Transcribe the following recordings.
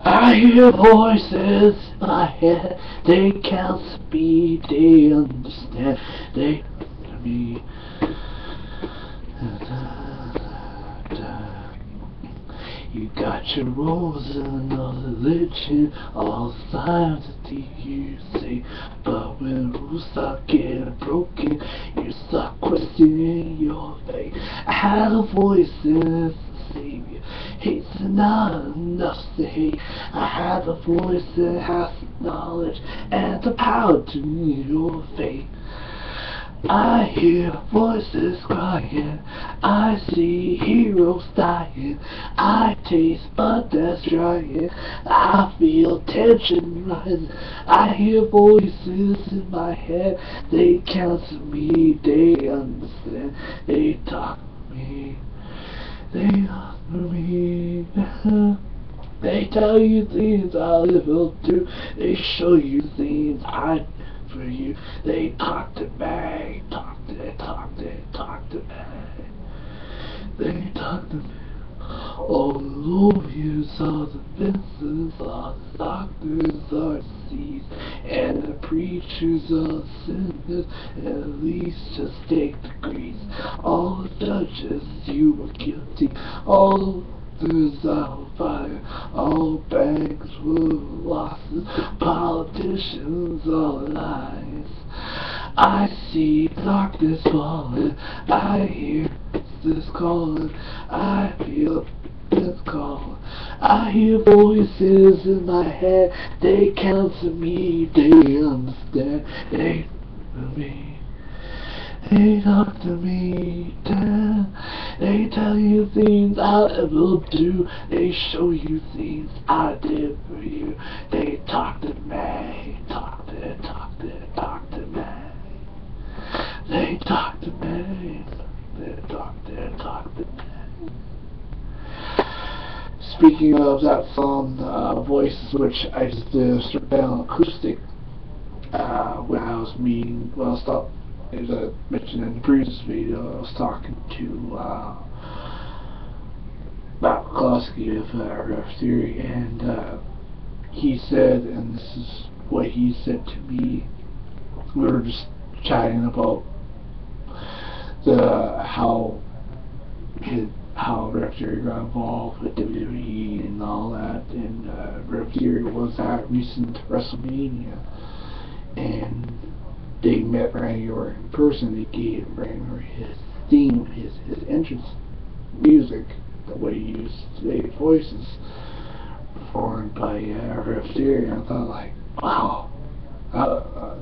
I hear voices in my head, they can't speak, they understand, they to me. You got your rules and all religion, all signs that you say, but when rules start getting broken, you start questioning your faith. I had a voice in the Savior, hate's not enough to hate. I had a voice that has knowledge and the power to meet your fate. I hear voices crying, I see heroes dying, I taste blood that's drying, I feel tension rising, I hear voices in my head, they counsel me, they understand, they talk to me, they talk to me. They tell you things I will do, they show you things I do for you. They talk to me, talk to me. They talk to me. All the lawyers are the fences, all the doctors are deceased, and the preachers are sinners, and at least just take degrees. All the judges, you were guilty, all there's out fire, all banks were losses, politicians all lies. I see darkness falling, I hear this calling, I feel this calling. I hear voices in my head, they counsel me, they understand, they feel me. They talk to me, they tell you things I will do, they show you things I did for you, they talk to me, talk to me, they talk to me, they talk to me. Speaking of that song, Voices, which I just stripped down on Acoustic, when I was meeting, well, stop. As I mentioned in the previous video, I was talking to about Acoustic of Rev Theory, and he said, and this is what he said to me. We were just chatting about how Rev Theory got involved with WWE and all that, and Rev Theory was at recent WrestleMania, and they met Randy Orton in person. They gave Randy Orton his theme, his entrance music, the way he used today's voices, performed by Rev Theory. And I thought, like, wow.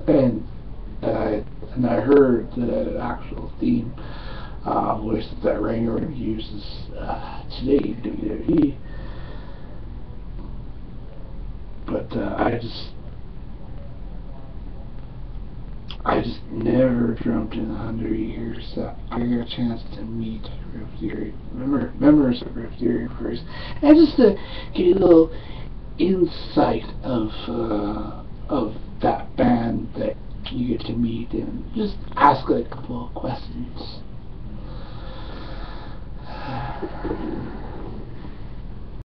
And I heard the actual theme voices that Randy Orton uses today in WWE. But I just never dreamt in 100 years that I got a chance to meet Rev Theory, members of Rev Theory first, and just to get a little insight of that band that you get to meet, and just ask like a couple of questions.